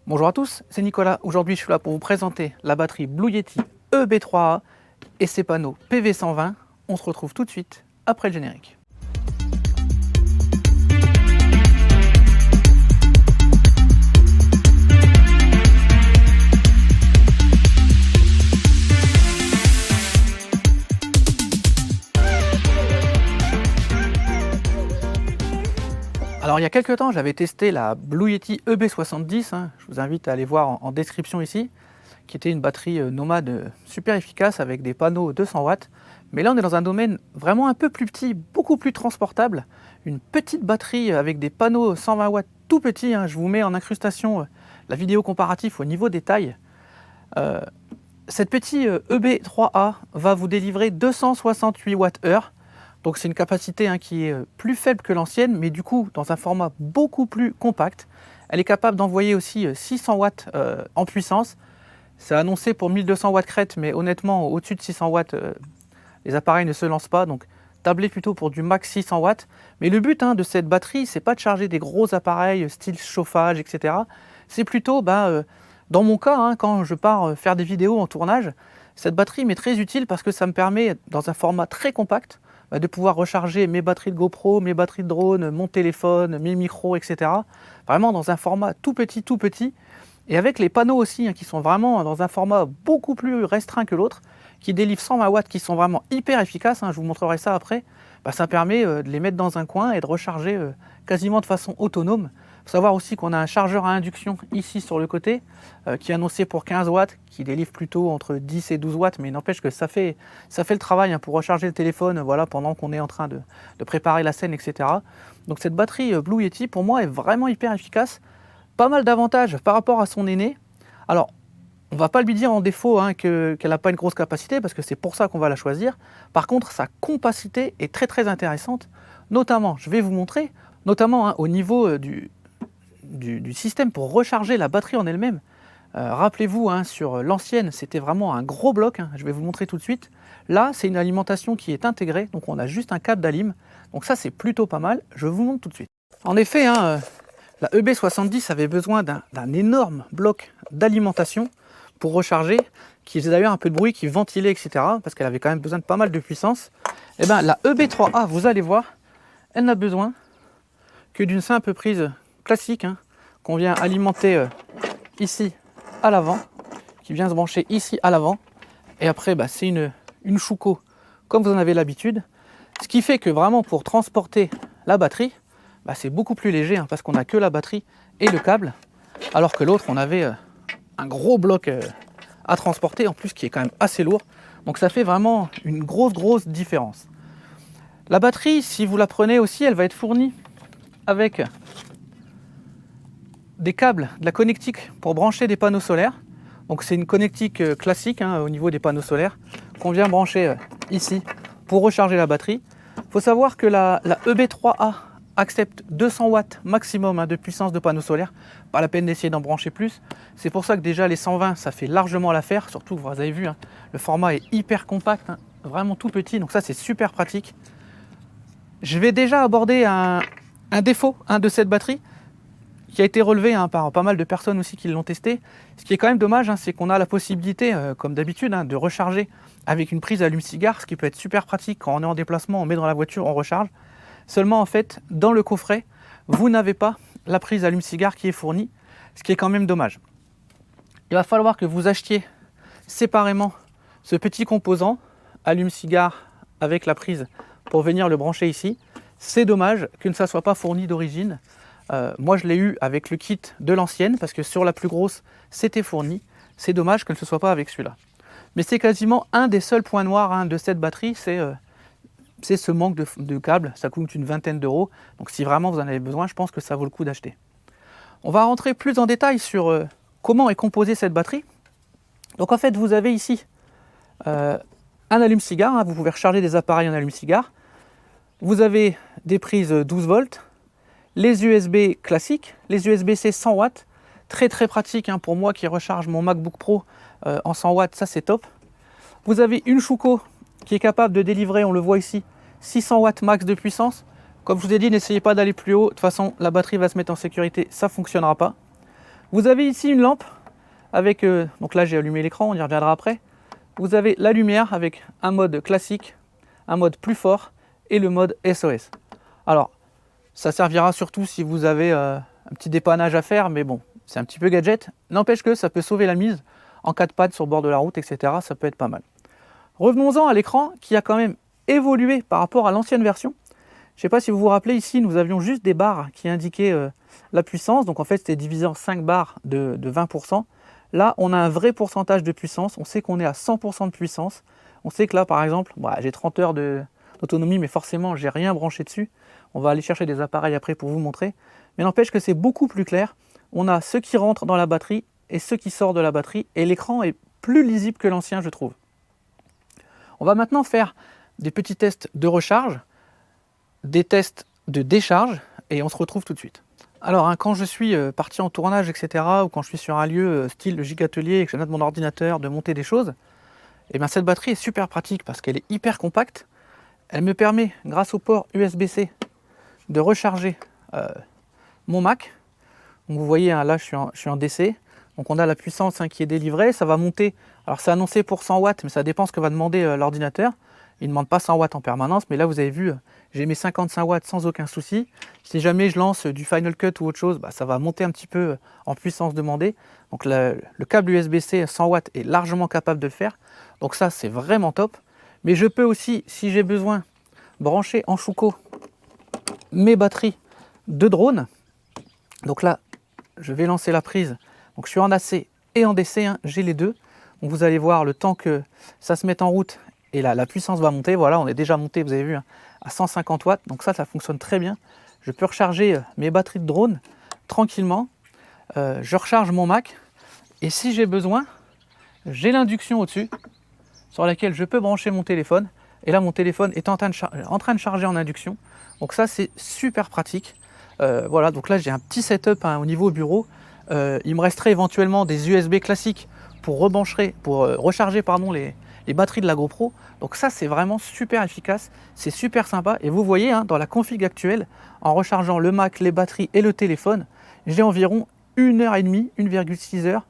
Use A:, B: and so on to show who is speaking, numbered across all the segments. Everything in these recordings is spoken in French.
A: Bonjour à tous, c'est Nicolas. Aujourd'hui, je suis là pour vous présenter la batterie Blue Yeti EB3A et ses panneaux PV120. On se retrouve tout de suite après le générique. Alors il y a quelques temps, j'avais testé la Blue Yeti EB70, je vous invite à aller voir en description ici, qui était une batterie nomade super efficace avec des panneaux 200 watts. Mais là on est dans un domaine vraiment un peu plus petit, beaucoup plus transportable, une petite batterie avec des panneaux 120 watts tout petits, je vous mets en incrustation la vidéo comparative au niveau des tailles. Cette petite EB3A va vous délivrer 268 Wh. Donc c'est une capacité qui est plus faible que l'ancienne, mais du coup dans un format beaucoup plus compact. Elle est capable d'envoyer aussi 600 watts en puissance. C'est annoncé pour 1200 watts crête, mais honnêtement au-dessus de 600 watts, les appareils ne se lancent pas. Donc tablez plutôt pour du max 600 watts. Mais le but de cette batterie, c'est pas de charger des gros appareils style chauffage, etc. C'est plutôt, dans mon cas, quand je pars faire des vidéos en tournage, cette batterie m'est très utile parce que ça me permet, dans un format très compact, de pouvoir recharger mes batteries de GoPro, mes batteries de drone, mon téléphone, mes micros, etc. Vraiment dans un format tout petit. Et avec les panneaux aussi, qui sont vraiment dans un format beaucoup plus restreint que l'autre, qui délivrent 120 watts, qui sont vraiment hyper efficaces, je vous montrerai ça après, ça permet de les mettre dans un coin et de recharger quasiment de façon autonome. Il faut savoir aussi qu'on a un chargeur à induction ici sur le côté, qui est annoncé pour 15 watts, qui délivre plutôt entre 10 et 12 watts, mais il n'empêche que ça fait le travail pour recharger le téléphone pendant qu'on est en train de préparer la scène, etc. Donc cette batterie Blue Yeti, pour moi, est vraiment hyper efficace. Pas mal d'avantages par rapport à son aîné. Alors, on ne va pas lui dire en défaut qu'elle n'a pas une grosse capacité, parce que c'est pour ça qu'on va la choisir. Par contre, sa compacité est très intéressante. Notamment, je vais vous montrer, au niveau du système pour recharger la batterie en elle-même. Rappelez-vous, sur l'ancienne, c'était vraiment un gros bloc. Je vais vous le montrer tout de suite. Là, c'est une alimentation qui est intégrée, donc on a juste un câble d'alim. Donc ça, c'est plutôt pas mal. Je vous montre tout de suite. En effet, la EB70 avait besoin d'un énorme bloc d'alimentation pour recharger, qui faisait d'ailleurs un peu de bruit, qui ventilait, etc. Parce qu'elle avait quand même besoin de pas mal de puissance. Et bien, la EB3A, vous allez voir, elle n'a besoin que d'une simple prise classique, qu'on vient alimenter ici à l'avant, qui vient se brancher ici à l'avant. Et après, c'est une Schuko, comme vous en avez l'habitude. Ce qui fait que vraiment, pour transporter la batterie, c'est beaucoup plus léger, parce qu'on n'a que la batterie et le câble, alors que l'autre, on avait un gros bloc à transporter, en plus qui est quand même assez lourd. Donc ça fait vraiment une grosse différence. La batterie, si vous la prenez aussi, elle va être fournie avec des câbles, de la connectique pour brancher des panneaux solaires. Donc c'est une connectique classique au niveau des panneaux solaires qu'on vient brancher ici pour recharger la batterie. Il faut savoir que la EB3A accepte 200 watts maximum de puissance de panneaux solaires. Pas la peine d'essayer d'en brancher plus. C'est pour ça que déjà les 120, ça fait largement l'affaire. Surtout, vous avez vu, le format est hyper compact, vraiment tout petit. Donc ça, c'est super pratique. Je vais déjà aborder un défaut de cette batterie qui a été relevé par pas mal de personnes aussi qui l'ont testé. Ce qui est quand même dommage, c'est qu'on a la possibilité, comme d'habitude, de recharger avec une prise allume-cigare, ce qui peut être super pratique quand on est en déplacement, on met dans la voiture, on recharge. Seulement, en fait, dans le coffret, vous n'avez pas la prise allume-cigare qui est fournie, ce qui est quand même dommage. Il va falloir que vous achetiez séparément ce petit composant allume-cigare avec la prise pour venir le brancher ici. C'est dommage que ça ne soit pas fourni d'origine. Moi, je l'ai eu avec le kit de l'ancienne, parce que sur la plus grosse, c'était fourni. C'est dommage que ce ne soit pas avec celui-là. Mais c'est quasiment un des seuls points noirs de cette batterie, c'est ce manque de câble. Ça coûte une vingtaine d'euros. Donc si vraiment vous en avez besoin, je pense que ça vaut le coup d'acheter. On va rentrer plus en détail sur comment est composée cette batterie. Donc en fait, vous avez ici un allume-cigare. Vous pouvez recharger des appareils en allume-cigare. Vous avez des prises 12 volts, les USB classiques, les USB-C 100 watts. Très pratique pour moi qui recharge mon MacBook Pro en 100 watts, ça c'est top. Vous avez une Schuko qui est capable de délivrer, on le voit ici, 600 watts max de puissance. Comme je vous ai dit, n'essayez pas d'aller plus haut. De toute façon, la batterie va se mettre en sécurité, ça ne fonctionnera pas. Vous avez ici une lampe avec, donc là j'ai allumé l'écran, on y reviendra après. Vous avez la lumière avec un mode classique, un mode plus fort et le mode SOS. Alors, ça servira surtout si vous avez un petit dépannage à faire, mais bon, c'est un petit peu gadget. N'empêche que ça peut sauver la mise en cas de panne sur le bord de la route, etc. Ça peut être pas mal. Revenons-en à l'écran qui a quand même évolué par rapport à l'ancienne version. Je ne sais pas si vous vous rappelez, ici nous avions juste des barres qui indiquaient la puissance. Donc en fait c'était divisé en 5 barres de 20%. Là on a un vrai pourcentage de puissance. On sait qu'on est à 100% de puissance. On sait que là par exemple, j'ai 30 heures d'autonomie, mais forcément j'ai rien branché dessus. On va aller chercher des appareils après pour vous montrer. Mais n'empêche que c'est beaucoup plus clair. On a ce qui rentre dans la batterie et ce qui sort de la batterie. Et l'écran est plus lisible que l'ancien, je trouve. On va maintenant faire des petits tests de recharge, des tests de décharge, et on se retrouve tout de suite. Alors, quand je suis parti en tournage, etc., ou quand je suis sur un lieu style le Gigatelier et que j'ai besoin de mon ordinateur, de monter des choses, et bien cette batterie est super pratique parce qu'elle est hyper compacte. Elle me permet, grâce au port USB-C, de recharger mon Mac. Donc vous voyez, là je suis en DC. Donc on a la puissance qui est délivrée, ça va monter. Alors c'est annoncé pour 100 watts, mais ça dépend ce que va demander l'ordinateur. Il ne demande pas 100 watts en permanence, mais là vous avez vu, j'ai mis 55 watts sans aucun souci. Si jamais je lance du Final Cut ou autre chose, ça va monter un petit peu en puissance demandée. Donc le câble USB-C 100 watts est largement capable de le faire. Donc ça c'est vraiment top. Mais je peux aussi, si j'ai besoin, brancher en chouco mes batteries de drone. Donc là, je vais lancer la prise. Donc je suis en AC et en DC, j'ai les deux. Donc vous allez voir le temps que ça se mette en route et la puissance va monter. Voilà, on est déjà monté, vous avez vu, à 150 watts. Donc ça fonctionne très bien. Je peux recharger mes batteries de drone tranquillement. Je recharge mon Mac. Et si j'ai besoin, j'ai l'induction au-dessus sur laquelle je peux brancher mon téléphone. Et là, mon téléphone est en train de charger en induction. Donc ça, c'est super pratique. Voilà, donc là, j'ai un petit setup au niveau bureau. Il me resterait éventuellement des USB classiques pour recharger les batteries de la GoPro. Donc ça, c'est vraiment super efficace. C'est super sympa. Et vous voyez, dans la config actuelle, en rechargeant le Mac, les batteries et le téléphone, j'ai environ 1h30, 1,6 heures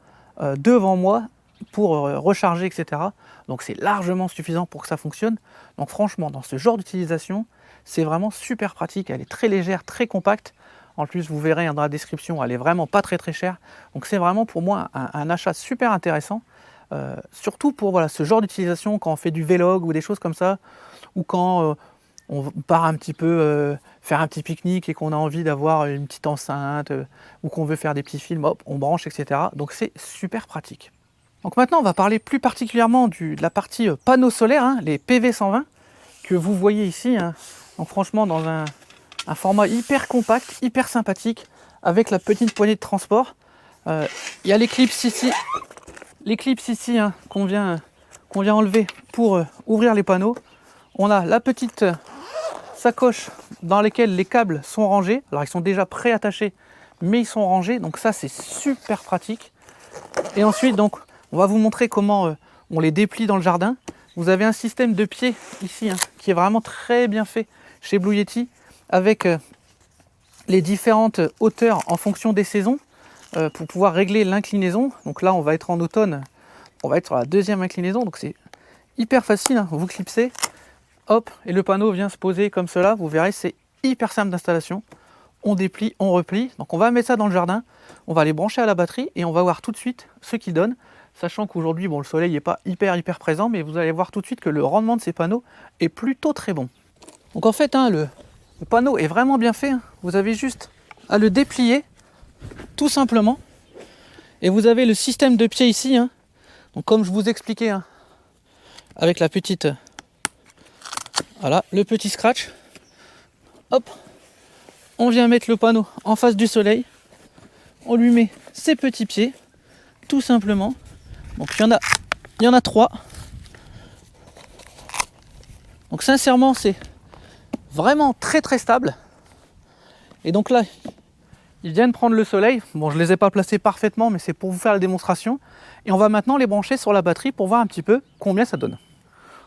A: devant moi pour recharger, etc. Donc c'est largement suffisant pour que ça fonctionne. Donc franchement, dans ce genre d'utilisation, c'est vraiment super pratique. Elle est très légère, très compacte. En plus, vous verrez dans la description, elle est vraiment pas très chère. Donc c'est vraiment pour moi un achat super intéressant. Surtout pour ce genre d'utilisation quand on fait du vlog ou des choses comme ça, ou quand on part un petit peu faire un petit pique-nique et qu'on a envie d'avoir une petite enceinte ou qu'on veut faire des petits films, hop, on branche, etc. Donc c'est super pratique. Donc maintenant, on va parler plus particulièrement de la partie panneaux solaires, les PV120, que vous voyez ici. Donc franchement, dans un format hyper compact, hyper sympathique, avec la petite poignée de transport. Il y a l'éclipse ici, qu'on vient enlever pour ouvrir les panneaux. On a la petite sacoche dans laquelle les câbles sont rangés. Alors ils sont déjà pré-attachés, mais ils sont rangés, donc ça c'est super pratique. Et ensuite, donc, on va vous montrer comment on les déplie dans le jardin. Vous avez un système de pieds ici qui est vraiment très bien fait chez Blue Yeti, avec les différentes hauteurs en fonction des saisons pour pouvoir régler l'inclinaison. Donc là, on va être en automne, on va être sur la deuxième inclinaison, donc c'est hyper facile. Vous clipsez, hop, et le panneau vient se poser comme cela. Vous verrez, c'est hyper simple d'installation. On déplie, on replie. Donc on va mettre ça dans le jardin, on va les brancher à la batterie et on va voir tout de suite ce qu'ils donnent. Sachant qu'aujourd'hui, le soleil n'est pas hyper présent, mais vous allez voir tout de suite que le rendement de ces panneaux est plutôt très bon. Donc en fait, le panneau est vraiment bien fait. Vous avez juste à le déplier, tout simplement. Et vous avez le système de pied ici. Donc comme je vous expliquais, avec la petite... Voilà, le petit scratch. Hop, on vient mettre le panneau en face du soleil. On lui met ses petits pieds, tout simplement. Donc il y en a 3. Donc sincèrement, c'est vraiment très stable. Et donc là, ils viennent prendre le soleil. Bon, je les ai pas placés parfaitement, mais c'est pour vous faire la démonstration. Et on va maintenant les brancher sur la batterie pour voir un petit peu combien ça donne.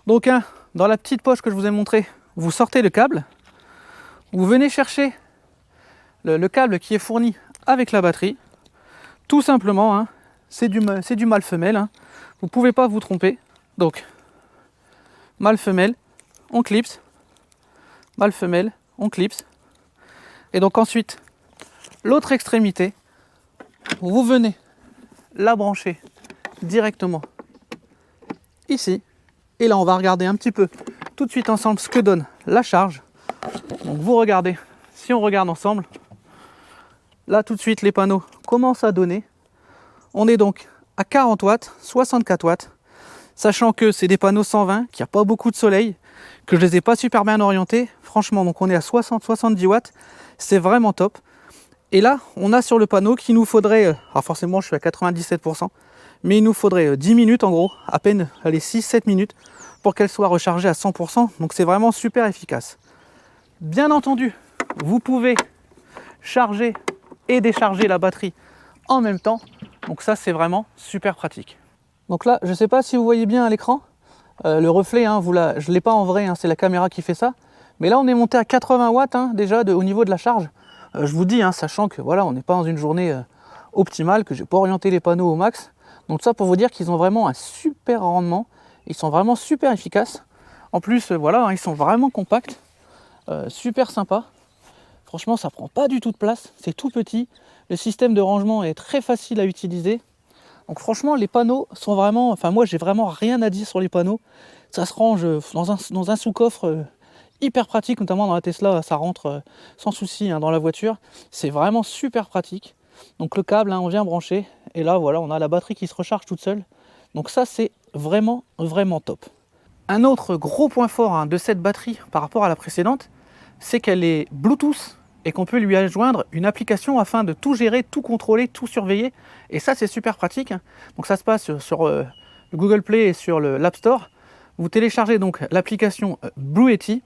A: Donc dans la petite poche que je vous ai montré, vous sortez le câble. Vous venez chercher le câble qui est fourni avec la batterie. Tout simplement, hein, c'est du mâle femelle. Hein. Vous ne pouvez pas vous tromper. Donc, mâle femelle, on clipse. Mâle femelle, on clipse. Et donc ensuite, l'autre extrémité, vous venez la brancher directement ici. Et là, on va regarder un petit peu tout de suite ensemble ce que donne la charge. Donc vous regardez, si on regarde ensemble, là tout de suite les panneaux commencent à donner. On est donc à 40 watts, 64 watts, sachant que c'est des panneaux 120, qu'il n'y a pas beaucoup de soleil, que je ne les ai pas super bien orientés. Franchement, donc on est à 60-70 watts, c'est vraiment top. Et là, on a sur le panneau qu'il nous faudrait, alors forcément je suis à 97%, mais il nous faudrait 10 minutes en gros, à peine, allez 6-7 minutes, pour qu'elle soit rechargée à 100%, donc c'est vraiment super efficace. Bien entendu, vous pouvez charger et décharger la batterie en même temps, donc ça c'est vraiment super pratique. Donc là, je ne sais pas si vous voyez bien à l'écran, le reflet, hein, je ne l'ai pas en vrai, hein, c'est la caméra qui fait ça, mais là on est monté à 80 watts hein, déjà au niveau de la charge. Je vous dis, hein, sachant que voilà, on n'est pas dans une journée optimale, que je n'ai pas orienté les panneaux au max. Donc ça pour vous dire qu'ils ont vraiment un super rendement, ils sont vraiment super efficaces. En plus, voilà, hein, ils sont vraiment compacts, super sympa. Franchement, ça prend pas du tout de place, c'est tout petit. Le système de rangement est très facile à utiliser. Donc franchement, les panneaux sont vraiment... Enfin moi, j'ai vraiment rien à dire sur les panneaux. Ça se range dans un sous-coffre hyper pratique, notamment dans la Tesla, ça rentre sans souci hein, dans la voiture. C'est vraiment super pratique. Donc le câble, hein, on vient brancher. Et là, voilà, on a la batterie qui se recharge toute seule. Donc ça, c'est vraiment, vraiment top. Un autre gros point fort hein, de cette batterie par rapport à la précédente, c'est qu'elle est Bluetooth et qu'on peut lui adjoindre une application afin de tout gérer, tout contrôler, tout surveiller. Et ça, c'est super pratique. Hein. Donc ça se passe sur le Google Play et sur l'App Store. Vous téléchargez donc l'application Blue Yeti.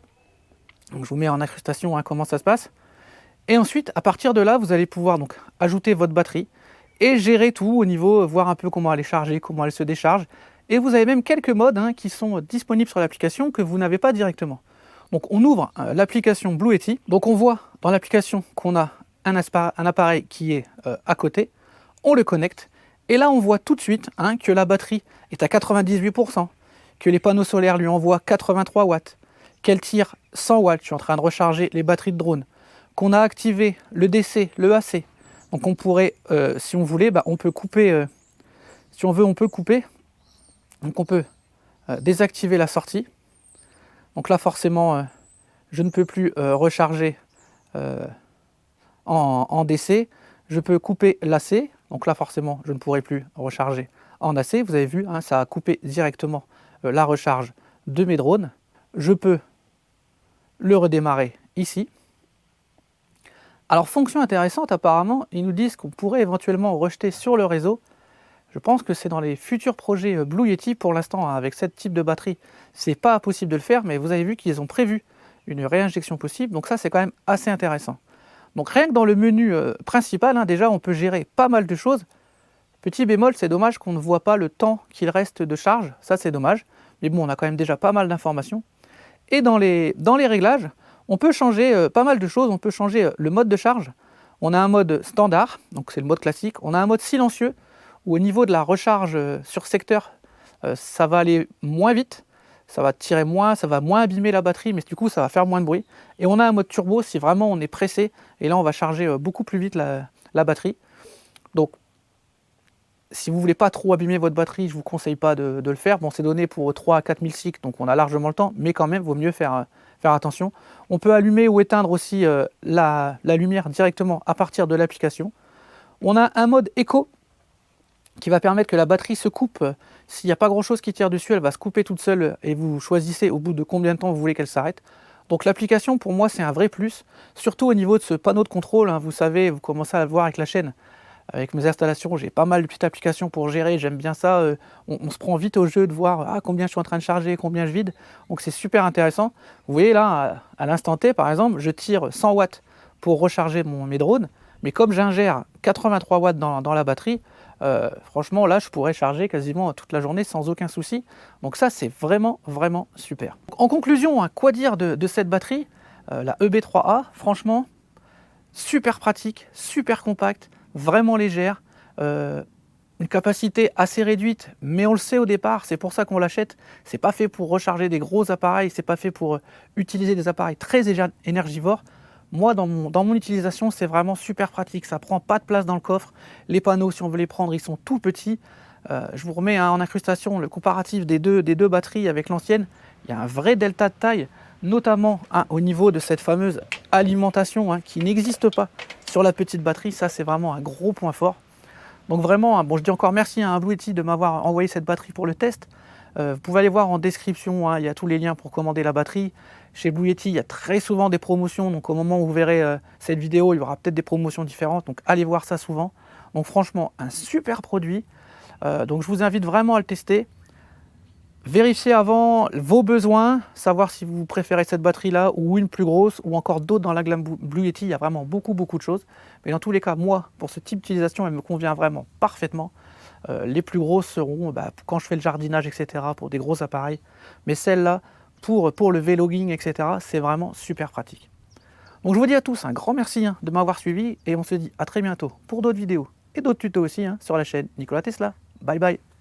A: Donc je vous mets en incrustation hein, comment ça se passe. Et ensuite, à partir de là, vous allez pouvoir donc ajouter votre batterie et gérer tout au niveau, voir un peu comment elle est chargée, comment elle se décharge. Et vous avez même quelques modes hein, qui sont disponibles sur l'application que vous n'avez pas directement. Donc on ouvre l'application Blue Yeti. Donc on voit dans l'application qu'on a un appareil qui est à côté. On le connecte. Et là, on voit tout de suite hein, que la batterie est à 98%, que les panneaux solaires lui envoient 83 watts, qu'elle tire 100 watts, je suis en train de recharger les batteries de drone, qu'on a activé le DC, le AC. Donc on pourrait, si on voulait, on peut couper, si on veut, on peut couper. Donc on peut désactiver la sortie. Donc là, forcément, je ne peux plus recharger en DC. Je peux couper l'AC. Donc là, forcément, je ne pourrai plus recharger en AC. Vous avez vu, hein, ça a coupé directement la recharge de mes drones. Je peux le redémarrer ici. Alors, fonction intéressante, apparemment, ils nous disent qu'on pourrait éventuellement rejeter sur le réseau. Je pense que c'est dans les futurs projets Blue Yeti. Pour l'instant, hein, avec ce type de batterie, c'est pas possible de le faire, mais vous avez vu qu'ils ont prévu une réinjection possible. Donc ça, c'est quand même assez intéressant. Donc rien que dans le menu principal, hein, déjà, on peut gérer pas mal de choses. Petit bémol, c'est dommage qu'on ne voit pas le temps qu'il reste de charge. Ça, c'est dommage. Mais bon, on a quand même déjà pas mal d'informations. Et dans les réglages, on peut changer pas mal de choses. On peut changer le mode de charge. On a un mode standard, donc c'est le mode classique. On a un mode silencieux, où au niveau de la recharge sur secteur, ça va aller moins vite. Ça va tirer moins, ça va moins abîmer la batterie, mais du coup, ça va faire moins de bruit. Et on a un mode turbo si vraiment on est pressé. Et là, on va charger beaucoup plus vite la batterie. Donc, si vous ne voulez pas trop abîmer votre batterie, je ne vous conseille pas de le faire. Bon, c'est donné pour 3 à 4 000 cycles, donc on a largement le temps, mais quand même, il vaut mieux faire attention. On peut allumer ou éteindre aussi la lumière directement à partir de l'application. On a un mode éco qui va permettre que la batterie se coupe. S'il n'y a pas grand-chose qui tire dessus, elle va se couper toute seule et vous choisissez au bout de combien de temps vous voulez qu'elle s'arrête. Donc l'application, pour moi, c'est un vrai plus, surtout au niveau de ce panneau de contrôle. Hein, vous savez, vous commencez à le voir avec la chaîne. Avec mes installations, j'ai pas mal de petites applications pour gérer, j'aime bien ça. On se prend vite au jeu de voir combien je suis en train de charger, combien je vide. Donc c'est super intéressant. Vous voyez là, à l'instant T, par exemple, je tire 100 watts pour recharger mes drones. Mais comme j'ingère 83 watts dans la batterie, franchement, là, je pourrais charger quasiment toute la journée sans aucun souci. Donc ça, c'est vraiment, vraiment super. En conclusion, hein, quoi dire de cette batterie la EB3A, franchement, super pratique, super compacte, vraiment légère. une capacité assez réduite, mais on le sait au départ, c'est pour ça qu'on l'achète. C'est pas fait pour recharger des gros appareils, c'est pas fait pour utiliser des appareils très énergivores. Moi, dans mon utilisation, c'est vraiment super pratique. Ça prend pas de place dans le coffre. Les panneaux, si on veut les prendre, ils sont tout petits. Je vous remets en incrustation le comparatif des deux batteries avec l'ancienne. Il y a un vrai delta de taille, notamment au niveau de cette fameuse alimentation qui n'existe pas sur la petite batterie. Ça, c'est vraiment un gros point fort. Donc vraiment, bon, je dis encore merci à Blue Yeti de m'avoir envoyé cette batterie pour le test. Vous pouvez aller voir en description, il y a tous les liens pour commander la batterie. Chez Blue Yeti, il y a très souvent des promotions, donc au moment où vous verrez cette vidéo, il y aura peut-être des promotions différentes, donc allez voir ça souvent. Donc franchement, un super produit. Donc je vous invite vraiment à le tester. Vérifiez avant vos besoins, savoir si vous préférez cette batterie-là ou une plus grosse ou encore d'autres dans la gamme Blue Yeti. Il y a vraiment beaucoup de choses. Mais dans tous les cas, moi, pour ce type d'utilisation, elle me convient vraiment parfaitement. Les plus grosses seront quand je fais le jardinage, etc., pour des gros appareils. Mais celle-là, pour le vlogging, etc., c'est vraiment super pratique. Donc je vous dis à tous un grand merci de m'avoir suivi et on se dit à très bientôt pour d'autres vidéos et d'autres tutos aussi sur la chaîne Nikola Tesla. Bye bye.